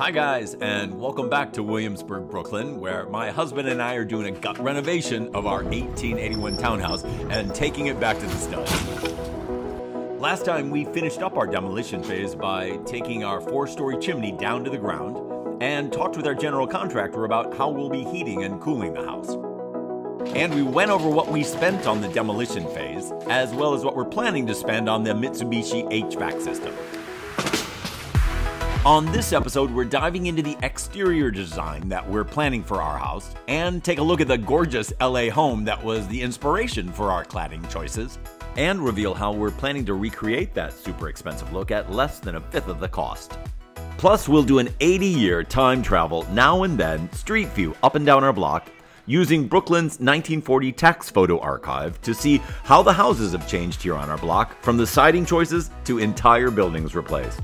Hi guys, and welcome back to Williamsburg, Brooklyn, where my husband and I are doing a gut renovation of our 1881 townhouse and taking it back to the studs. Last time we finished up our demolition phase by taking our 4-story chimney down to the ground and talked with our general contractor about how we'll be heating and cooling the house. And we went over what we spent on the demolition phase, as well as what we're planning to spend on the Mitsubishi HVAC system. On this episode, we're diving into the exterior design that we're planning for our house and take a look at the gorgeous LA home that was the inspiration for our cladding choices and reveal how we're planning to recreate that super expensive look at less than a fifth of the cost. Plus, we'll do an 80-year time travel now and then street view up and down our block using Brooklyn's 1940 tax photo archive to see how the houses have changed here on our block, from the siding choices to entire buildings replaced.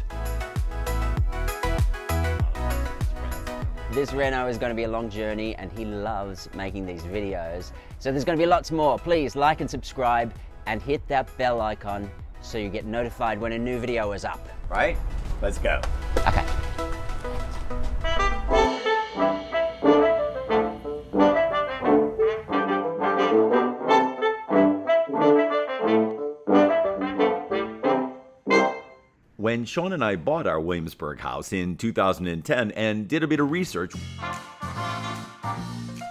This reno is going to be a long journey and he loves making these videos. So there's going to be lots more. Please like and subscribe and hit that bell icon so you get notified when a new video is up. Right? Let's go. Okay. When Sean and I bought our Williamsburg house in 2010 and did a bit of research,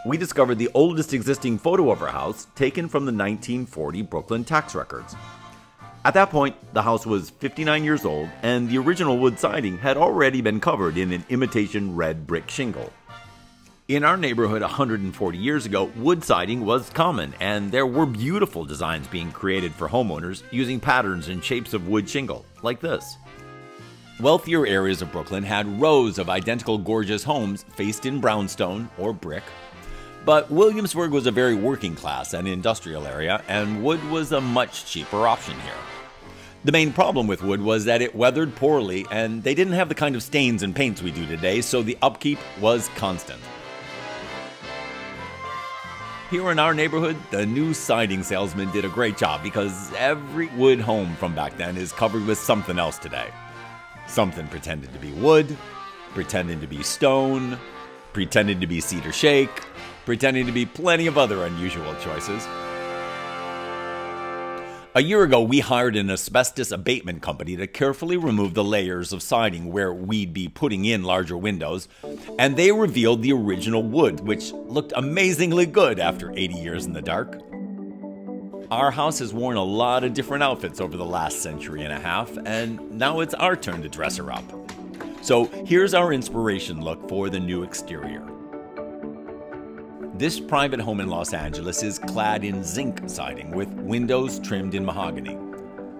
we discovered the oldest existing photo of our house taken from the 1940 Brooklyn tax records. At that point, the house was 59 years old and the original wood siding had already been covered in an imitation red brick shingle. In our neighborhood 140 years ago, wood siding was common and there were beautiful designs being created for homeowners using patterns and shapes of wood shingle, like this. Wealthier areas of Brooklyn had rows of identical gorgeous homes faced in brownstone or brick. But Williamsburg was a very working class and industrial area, and wood was a much cheaper option here. The main problem with wood was that it weathered poorly, and they didn't have the kind of stains and paints we do today, so the upkeep was constant. Here in our neighborhood, the new siding salesman did a great job because every wood home from back then is covered with something else today. Something pretended to be wood, pretending to be stone, pretending to be cedar shake, pretending to be plenty of other unusual choices. A year ago, we hired an asbestos abatement company to carefully remove the layers of siding where we'd be putting in larger windows, and they revealed the original wood, which looked amazingly good after 80 years in the dark. Our house has worn a lot of different outfits over the last century and a half, and now it's our turn to dress her up. So here's our inspiration look for the new exterior. This private home in Los Angeles is clad in zinc siding with windows trimmed in mahogany.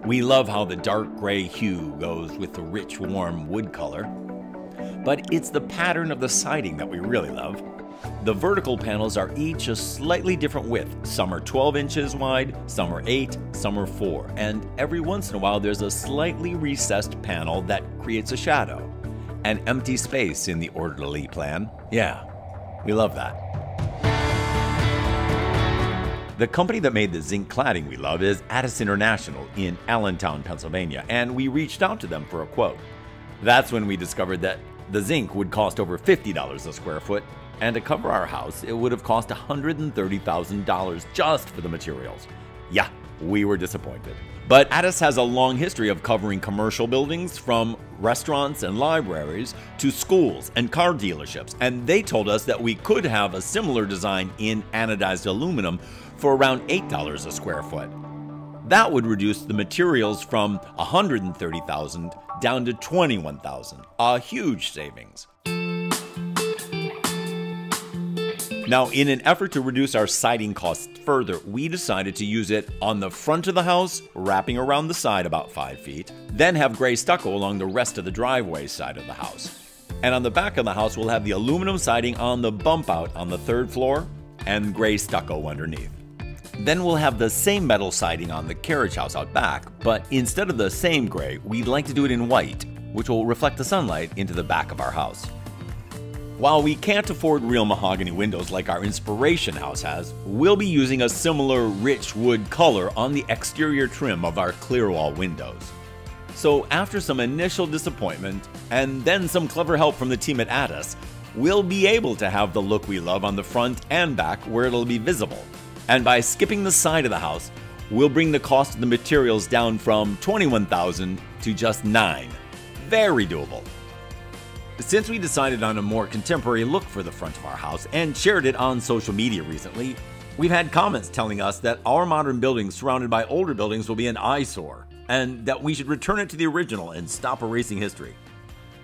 We love how the dark gray hue goes with the rich, warm wood color. But it's the pattern of the siding that we really love. The vertical panels are each a slightly different width. Some are 12 inches wide, some are 8, some are 4, and every once in a while there's a slightly recessed panel that creates a shadow. An empty space in the orderly plan. Yeah, we love that. The company that made the zinc cladding we love is Addis International in Allentown, Pennsylvania, and we reached out to them for a quote. That's when we discovered that the zinc would cost over $50 a square foot, and to cover our house, it would have cost $130,000 just for the materials. Yeah, we were disappointed. But Addis has a long history of covering commercial buildings, from restaurants and libraries to schools and car dealerships, and they told us that we could have a similar design in anodized aluminum for around $8 a square foot. That would reduce the materials from $130,000 down to $21,000, a huge savings. Now, in an effort to reduce our siding costs further, we decided to use it on the front of the house, wrapping around the side about 5 feet, then have gray stucco along the rest of the driveway side of the house. And on the back of the house, we'll have the aluminum siding on the bump out on the 3rd floor and gray stucco underneath. Then we'll have the same metal siding on the carriage house out back, but instead of the same gray, we'd like to do it in white, which will reflect the sunlight into the back of our house. While we can't afford real mahogany windows like our Inspiration house has, we'll be using a similar rich wood color on the exterior trim of our clear wall windows. So after some initial disappointment, and then some clever help from the team at Addis, we'll be able to have the look we love on the front and back where it'll be visible. And by skipping the side of the house, we'll bring the cost of the materials down from $21,000 to just $9,000. Very doable. Since we decided on a more contemporary look for the front of our house and shared it on social media recently, we've had comments telling us that our modern buildings surrounded by older buildings will be an eyesore, and that we should return it to the original and stop erasing history.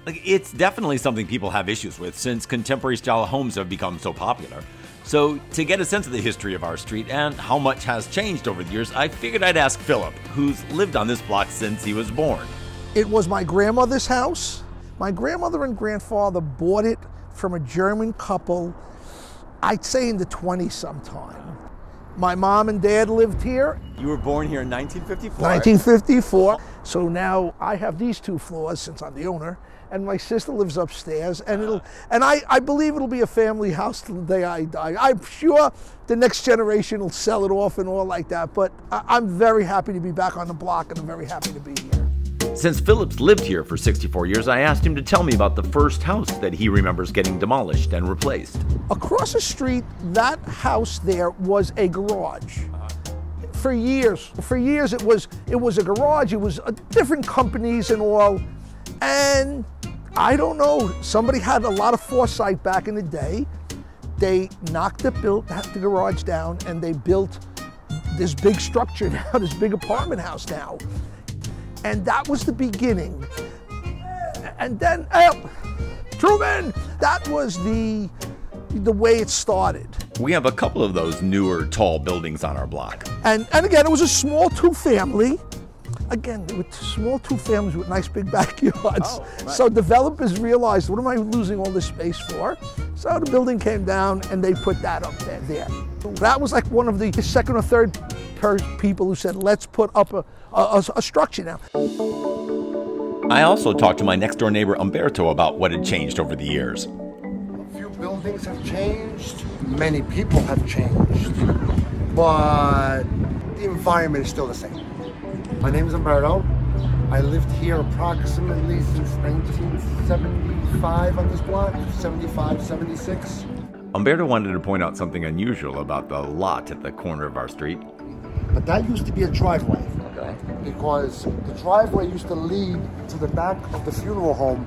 It's definitely something people have issues with since contemporary style homes have become so popular. So to get a sense of the history of our street and how much has changed over the years, I figured I'd ask Philip, who's lived on this block since he was born. It was my grandmother's house. My grandmother and grandfather bought it from a German couple, I'd say in the 20s sometime. My mom and dad lived here. You were born here in 1954? 1954. So now I have these 2 floors since I'm the owner, and my sister lives upstairs, and I believe it'll be a family house till the day I die. I'm sure the next generation will sell it off and all like that, but I'm very happy to be back on the block, and I'm very happy to be here. Since Philip's lived here for 64 years, I asked him to tell me about the first house that he remembers getting demolished and replaced. Across the street, that house there was a garage. For years it was a garage. It was different companies and all. And I don't know, somebody had a lot of foresight back in the day. They knocked the garage down and they built this big structure now, this big apartment house now. And that was the beginning. And then, Truman, that was the way it started. We have a couple of those newer, tall buildings on our block. And again, it was a small 2-family. Again, with small 2 families with nice big backyards. Oh, right. So developers realized, what am I losing all this space for? So the building came down and they put that up there. That was like one of the second or third people who said, let's put up a structure now. I also talked to my next door neighbor Umberto about what had changed over the years. A few buildings have changed, many people have changed, but the environment is still the same. My name is Umberto. I lived here approximately since 1975 on this block, 75, 76. Umberto wanted to point out something unusual about the lot at the corner of our street. But that used to be a driveway. Okay. Because the driveway used to lead to the back of the funeral home,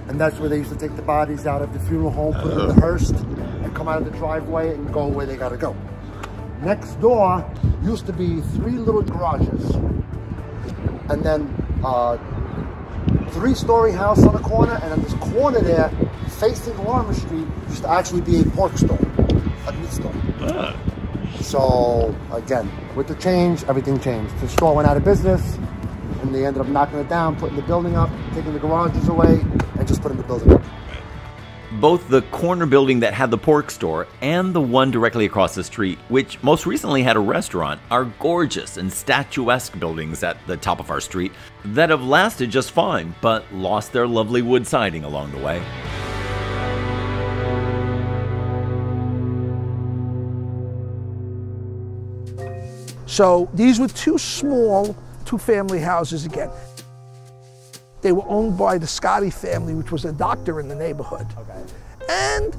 and that's where they used to take the bodies out of the funeral home, put it in the hearse, and come out of the driveway and go where they gotta go. Next door used to be 3 little garages, and then 3-story house on the corner, and on this corner there, facing Larimer Street, used to actually be a pork store, a meat store. So again, with the change, everything changed. The store went out of business, and they ended up knocking it down, putting the building up, taking the garages away, and just putting the building up. Both the corner building that had the pork store and the one directly across the street, which most recently had a restaurant, are gorgeous and statuesque buildings at the top of our street that have lasted just fine, but lost their lovely wood siding along the way. So these were 2 small 2-family houses again. They were owned by the Scotti family, which was a doctor in the neighborhood. Okay. And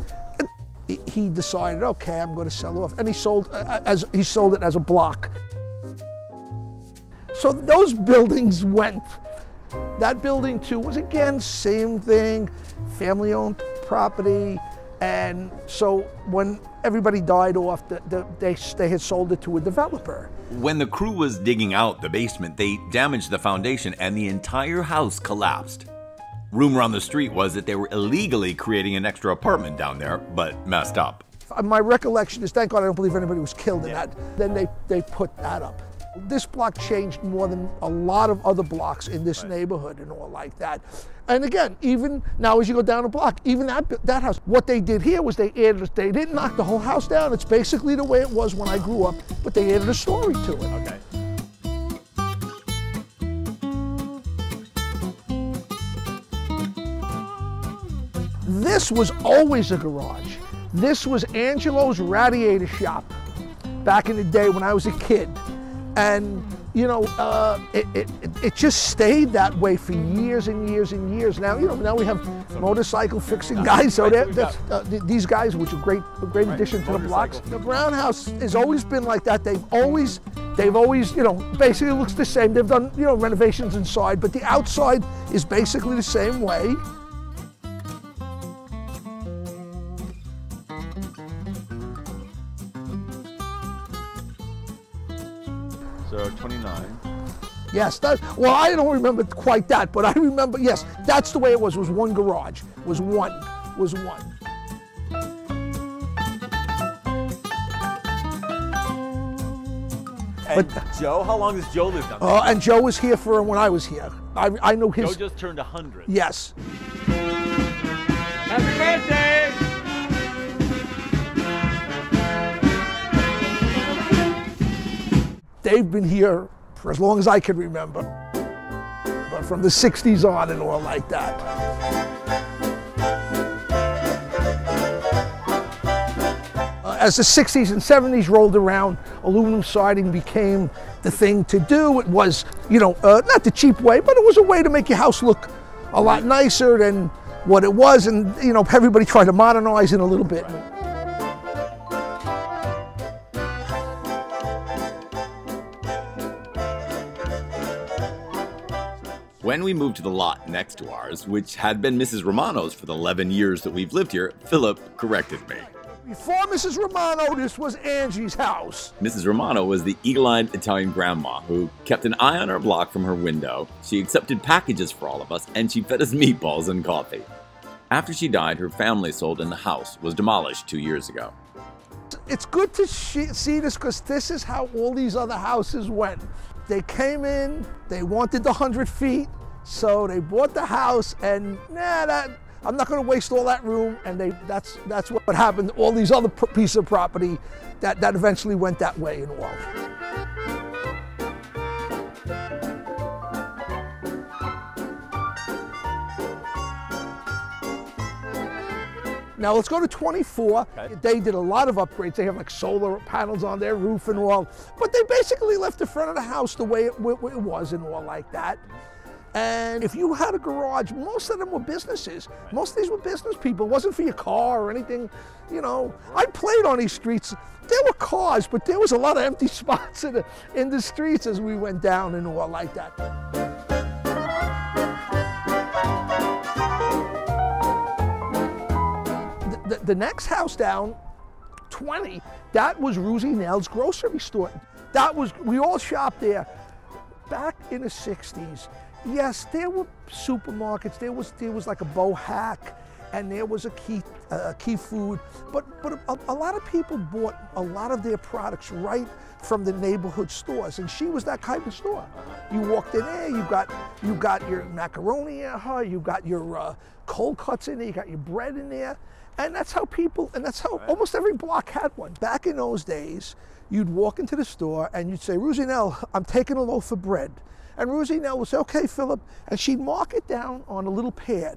he decided, okay, I'm going to sell off, and he sold it as a block. So those buildings went. That building too was again same thing, family-owned property, and so when everybody died off, they had sold it to a developer. When the crew was digging out the basement, they damaged the foundation and the entire house collapsed. Rumor on the street was that they were illegally creating an extra apartment down there, but messed up. My recollection is, thank God I don't believe anybody was killed in that. Then they put that up. This block changed more than a lot of other blocks in this neighborhood and all like that. And again, even now as you go down the block, even that house, what they did here was they didn't knock the whole house down. It's basically the way it was when I grew up, but they added a story to it. Okay. This was always a garage. This was Angelo's radiator shop back in the day when I was a kid. And you know, it just stayed that way for years and years and years. Now, you know, now we have motorcycle fixing guys. So these guys, which are a great addition to the blocks. The Brown house has always been like that. They've always, you know, basically looks the same. They've done, you know, renovations inside, but the outside is basically the same way. So 29. Yes, well, I don't remember quite that, but I remember, yes, that's the way it was one garage, was one. And Joe, how long has Joe lived on there? And Joe was here for when I was here. I know his. Joe just turned 100. Yes. Happy birthday! They've been here for as long as I can remember, but from the 60s on and all like that. As the 60s and 70s rolled around, aluminum siding became the thing to do. It was, you know, not the cheap way, but it was a way to make your house look a lot nicer than what it was, and, you know, everybody tried to modernize it a little bit. When we moved to the lot next to ours, which had been Mrs. Romano's for the 11 years that we've lived here, Philip corrected me. Before Mrs. Romano, this was Angie's house. Mrs. Romano was the eagle-eyed Italian grandma who kept an eye on our block from her window. She accepted packages for all of us, and she fed us meatballs and coffee. After she died, her family sold and the house was demolished 2 years ago. It's good to see this, because this is how all these other houses went. They came in, they wanted the 100 feet, so they bought the house, and I'm not going to waste all that room, and that's what happened. All these other pieces of property that eventually went that way in all. Now let's go to 24. Okay. They did a lot of upgrades. They have like solar panels on their roof and all, but they basically left the front of the house the way it was and all like that. And if you had a garage, most of them were businesses. Most of these were business people. It wasn't for your car or anything, you know. I played on these streets. There were cars, but there was a lot of empty spots in the streets as we went down and all like that. The next house down, 20, that was Ruzy Nell's grocery store. We all shopped there. Back in the 60s, yes, there were supermarkets. There was like a Bohack, and there was a Key Food. But a lot of people bought a lot of their products right from the neighborhood stores, and she was that type of store. You walked in there, you got your macaroni in her, you got your cold cuts in there, you got your bread in there. And that's how almost every block had one. Back in those days, you'd walk into the store and you'd say, Ruzy Nell, I'm taking a loaf of bread. And Ruzy Nell would say, okay, Philip. And she'd mark it down on a little pad.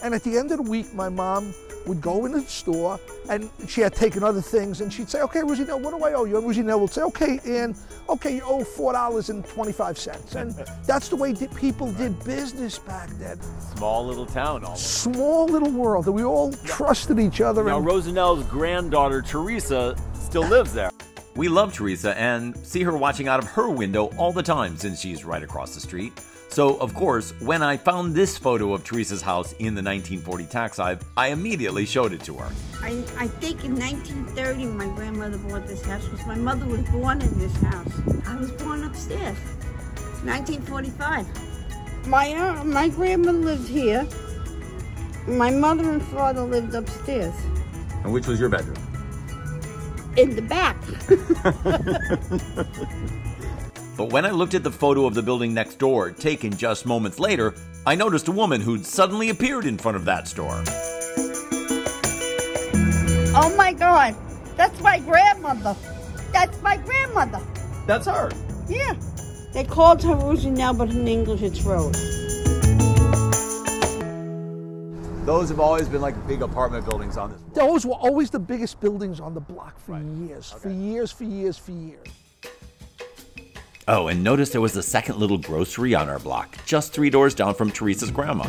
And at the end of the week, my mom would go into the store, and she had taken other things, and she'd say, okay, Ruzy Nell, what do I owe you? And Ruzy Nell would say, okay, Ann, okay, you owe $4.25. And that's the way people did business back then. Small little town, almost. Small little world, and we all trusted each other. Now, Rosanelle's granddaughter, Teresa, still lives there. We love Teresa and see her watching out of her window all the time since she's right across the street. So, of course, when I found this photo of Teresa's house in the 1940 tax hive, I immediately showed it to her. I think in 1930 my grandmother bought this house because my mother was born in this house. I was born upstairs, 1945. My grandmother lived here. My mother and father lived upstairs. And which was your bedroom? In the back. But when I looked at the photo of the building next door, taken just moments later, I noticed a woman who'd suddenly appeared in front of that store. Oh my God, that's my grandmother. That's my grandmother. That's her? Yeah. They called her Ruzy Nell, but in English it's Rose. Those have always been like big apartment buildings on this block. Those were always the biggest buildings on the block for years, for years. Oh, and notice there was a second little grocery on our block, just 3 doors down from Teresa's grandma.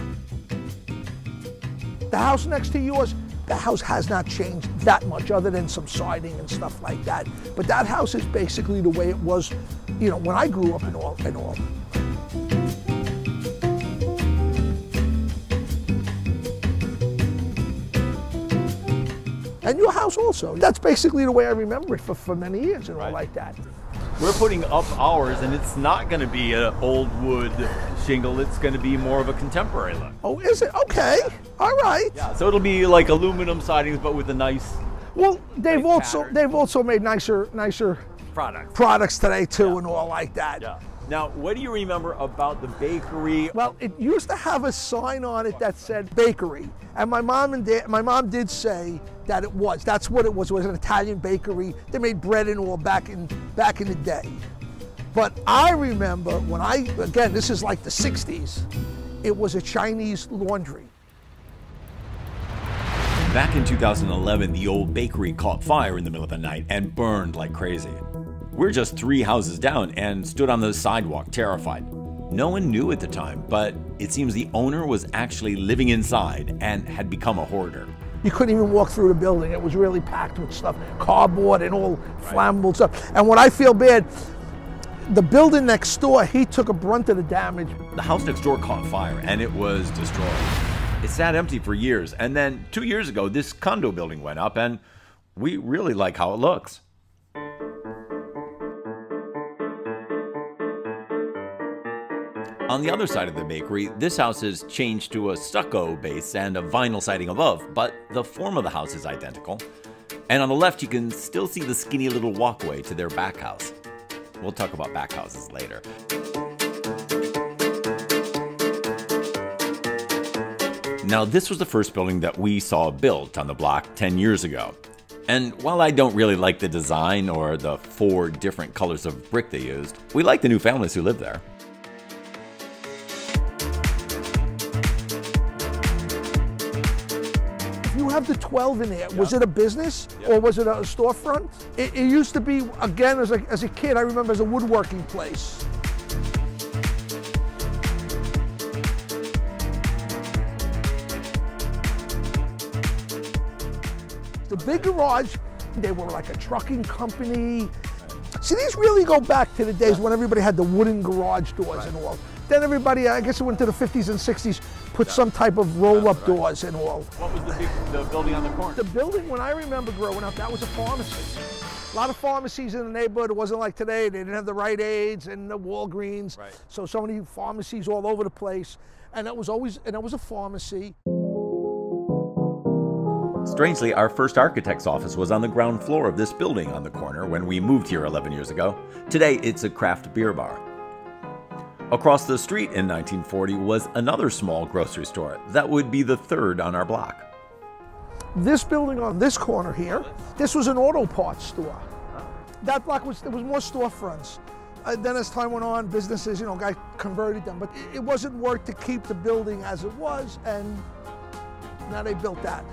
The house next to yours, the house has not changed that much other than some siding and stuff like that. But that house is basically the way it was, you know, when I grew up and all. And your house also. That's basically the way I remember it for many years and all like that. We're putting up ours, and it's not going to be an old wood shingle. It's going to be more of a contemporary look. Oh, is it? Okay. All right. Yeah, so it'll be like aluminum sidings, but with a nice. Well, they've also made nicer products today too, and all like that. Yeah. Now, what do you remember about the bakery? Well, it used to have a sign on it that said bakery, and my mom did say that that's what it was. It was an Italian bakery. They made bread and all back in the day. But I remember when again, this is like the 60s, it was a Chinese laundry. Back in 2011, the old bakery caught fire in the middle of the night and burned like crazy. We're just 3 houses down and stood on the sidewalk terrified. No one knew at the time, but it seems the owner was actually living inside and had become a hoarder. You couldn't even walk through the building. It was really packed with stuff, cardboard and all flammable stuff. And when I feel bad, the building next door, he took a brunt of the damage. The house next door caught fire and it was destroyed. It sat empty for years, and then 2 years ago, this condo building went up, and we really like how it looks. On the other side of the bakery, this house has changed to a stucco base and a vinyl siding above, but the form of the house is identical. And on the left, you can still see the skinny little walkway to their back house. We'll talk about back houses later. Now, this was the first building that we saw built on the block 10 years ago. And while I don't really like the design or the 4 different colors of brick they used, we like the new families who live there. You have the 12 in there. Was it a business or was it a storefront? It used to be, again, as a kid, I remember as a woodworking place. The big garage, they were like a trucking company. See, these really go back to the days when everybody had the wooden garage doors and all. Then everybody, I guess it went to the 50s and 60s, put some type of roll-up doors and all. What was the building on the corner? The building, when I remember growing up, that was a pharmacy. A lot of pharmacies in the neighborhood. It wasn't like today. They didn't have the Rite Aids and the Walgreens. Right. So many pharmacies all over the place. And that was a pharmacy. Strangely, our first architect's office was on the ground floor of this building on the corner when we moved here 11 years ago. Today, it's a craft beer bar. Across the street in 1940 was another small grocery store. That would be the 3rd on our block. This building on this corner here, this was an auto parts store. That block there was more storefronts. Then as time went on, businesses, guys converted them, but it wasn't worth to keep the building as it was, and now they built that.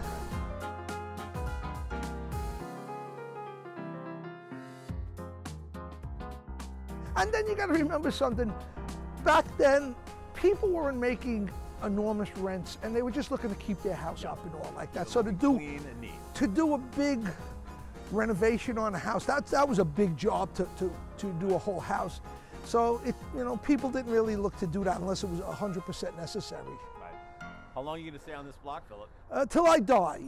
And then you got to remember something. Back then, people weren't making enormous rents, and they were just looking to keep their house up and all like that. So to do a big renovation on a house, that was a big job to do a whole house. So people didn't really look to do that unless it was 100% necessary. Right. How long are you going to stay on this block, Philip? Till I die.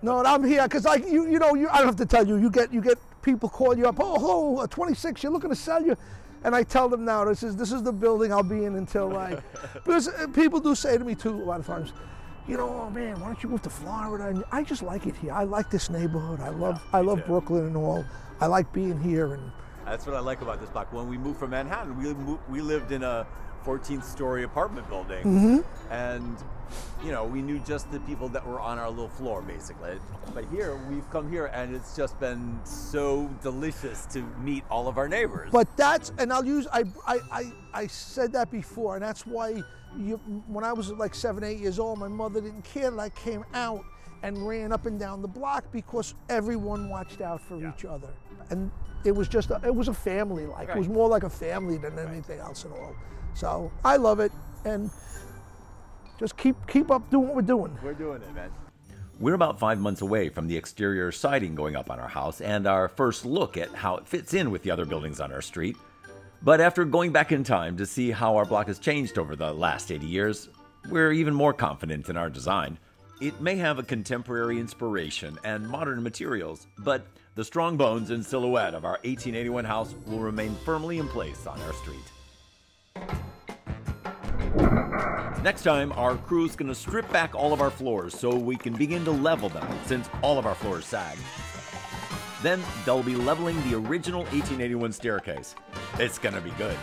No, I'm here because I don't have to tell you. You get people call you up. Oh, 26. You're looking to sell you. And I tell them now, this is the building I'll be in until because people do say to me too a lot of times, oh man, why don't you move to Florida? And I just like it here. I like this neighborhood. I love Brooklyn and all. I like being here. And that's what I like about this block. When we moved from Manhattan, we lived in a 14th-story apartment building, and we knew just the people that were on our little floor, basically. But here, we've come here, and it's just been so delicious to meet all of our neighbors. But I said that before, and that's why when I was like 7, 8 years old, my mother didn't care that I came out and ran up and down the block because everyone watched out for each other. And it was just, it was a family like. It was more like a family than anything else at all. So I love it, and just keep up doing what we're doing. We're doing it, man. We're about 5 months away from the exterior siding going up on our house and our first look at how it fits in with the other buildings on our street. But after going back in time to see how our block has changed over the last 80 years, we're even more confident in our design. It may have a contemporary inspiration and modern materials, but the strong bones and silhouette of our 1881 house will remain firmly in place on our street. Next time, our crew's gonna strip back all of our floors so we can begin to level them, since all of our floors sag. Then they'll be leveling the original 1881 staircase. It's gonna be good.